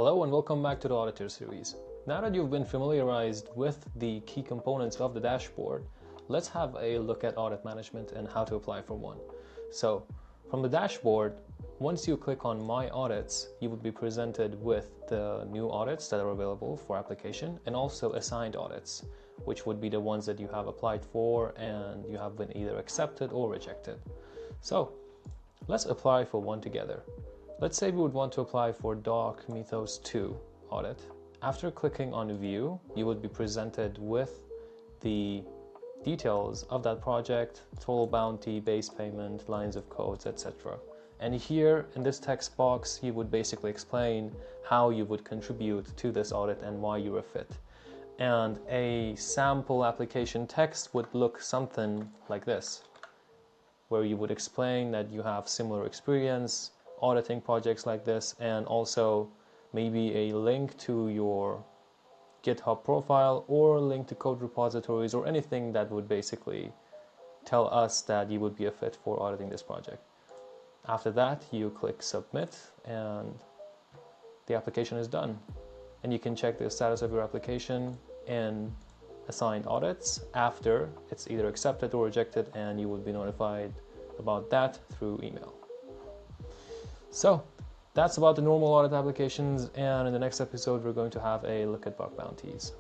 Hello and welcome back to the Auditor series. Now that you've been familiarized with the key components of the dashboard, let's have a look at audit management and how to apply for one. So, from the dashboard, once you click on My Audits, you would be presented with the new audits that are available for application and also assigned audits, which would be the ones that you have applied for and you have been either accepted or rejected. So, let's apply for one together. Let's say we would want to apply for Doc Mythos 2 audit. After clicking on View, you would be presented with the details of that project, total bounty, base payment, lines of codes, etc. And here in this text box, you would basically explain how you would contribute to this audit and why you're a fit. And a sample application text would look something like this, where you would explain that you have similar experience auditing projects like this, and also maybe a link to your GitHub profile or a link to code repositories or anything that would basically tell us that you would be a fit for auditing this project. After that, you click submit and the application is done. And you can check the status of your application in Assigned Audits after it's either accepted or rejected, and you will be notified about that through email. So that's about the normal audit applications, and in the next episode we're going to have a look at bug bounties.